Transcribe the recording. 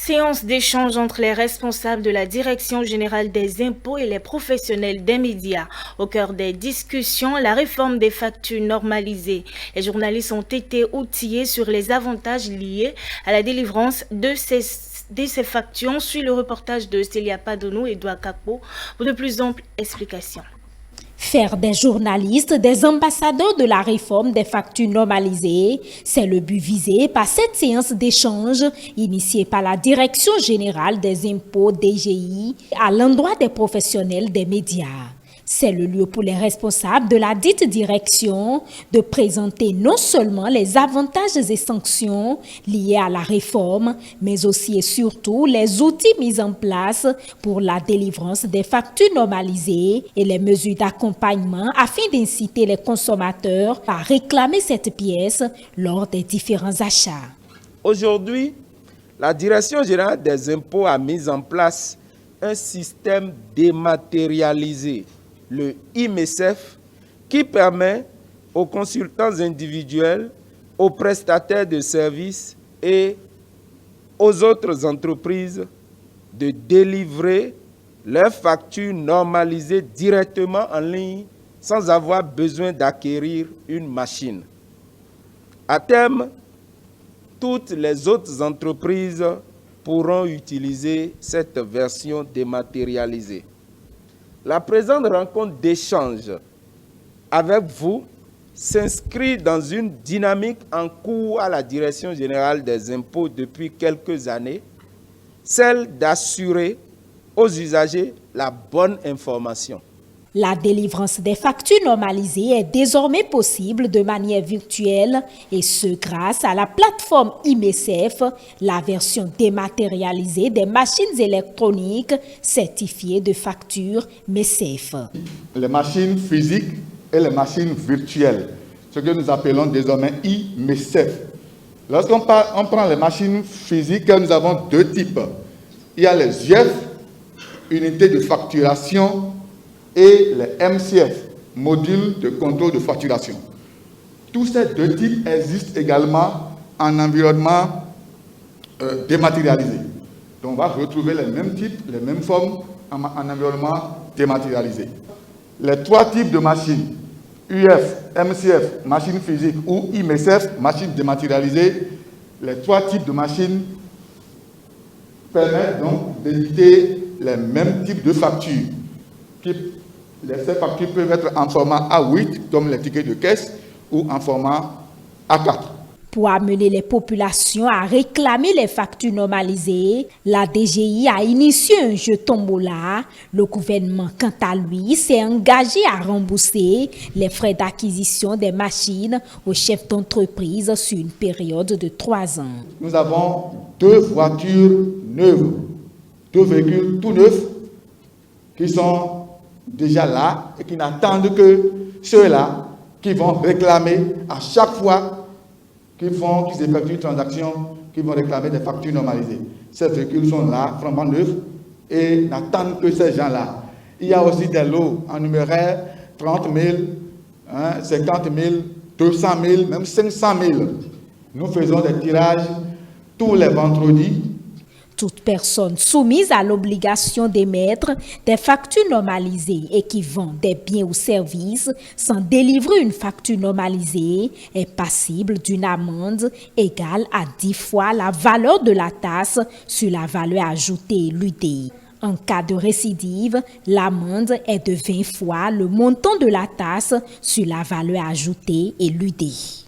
Séance d'échange entre les responsables de la Direction générale des impôts et les professionnels des médias. Au cœur des discussions, la réforme des factures normalisées. Les journalistes ont été outillés sur les avantages liés à la délivrance de ces factures. On suit le reportage de Célia Padonou et Edouard Kakpo pour de plus amples explications. Faire des journalistes des ambassadeurs de la réforme des factures normalisées, c'est le but visé par cette séance d'échange initiée par la Direction générale des impôts DGI à l'endroit des professionnels des médias. C'est le lieu pour les responsables de la dite direction de présenter non seulement les avantages et sanctions liés à la réforme, mais aussi et surtout les outils mis en place pour la délivrance des factures normalisées et les mesures d'accompagnement afin d'inciter les consommateurs à réclamer cette pièce lors des différents achats. Aujourd'hui, la Direction générale des impôts a mis en place un système dématérialisé, le IMECEF, qui permet aux consultants individuels, aux prestataires de services et aux autres entreprises de délivrer leurs factures normalisées directement en ligne sans avoir besoin d'acquérir une machine. À terme, toutes les autres entreprises pourront utiliser cette version dématérialisée. La présente rencontre d'échange avec vous s'inscrit dans une dynamique en cours à la Direction générale des impôts depuis quelques années, celle d'assurer aux usagers la bonne information. La délivrance des factures normalisées est désormais possible de manière virtuelle et ce grâce à la plateforme IMECEF, la version dématérialisée des machines électroniques certifiées de factures MECEF. Les machines physiques et les machines virtuelles, ce que nous appelons désormais IMECEF. Lorsqu'on prend les machines physiques, nous avons deux types. Il y a les UF, unités de facturation, et les MCF, modules de contrôle de facturation. Tous ces deux types existent également en environnement dématérialisé. Donc on va retrouver les mêmes types, les mêmes formes en environnement dématérialisé. Les trois types de machines, UF, MCF, machine physique ou IMECEF, machine dématérialisée, les trois types de machines permettent donc d'éditer les mêmes types de factures. Ces factures peuvent être en format A8, comme les tickets de caisse, ou en format A4. Pour amener les populations à réclamer les factures normalisées, la DGI a initié un jeu tombola. Le gouvernement, quant à lui, s'est engagé à rembourser les frais d'acquisition des machines aux chefs d'entreprise sur une période de 3 ans. Nous avons 2 voitures neuves, 2 véhicules tout neufs qui sont déjà là et qui n'attendent que ceux-là qui vont réclamer à chaque fois qu'ils effectuent une transaction, qui vont réclamer des factures normalisées. Ces véhicules sont là, vraiment neufs, et n'attendent que ces gens-là. Il y a aussi des lots en numéraire, 30 000, 50 000, 200 000, même 500 000. Nous faisons des tirages tous les vendredis. Toute personne soumise à l'obligation d'émettre des factures normalisées et qui vend des biens ou services sans délivrer une facture normalisée est passible d'une amende égale à 10 fois la valeur de la taxe sur la valeur ajoutée l'UDI. En cas de récidive, l'amende est de 20 fois le montant de la taxe sur la valeur ajoutée et l'UDI.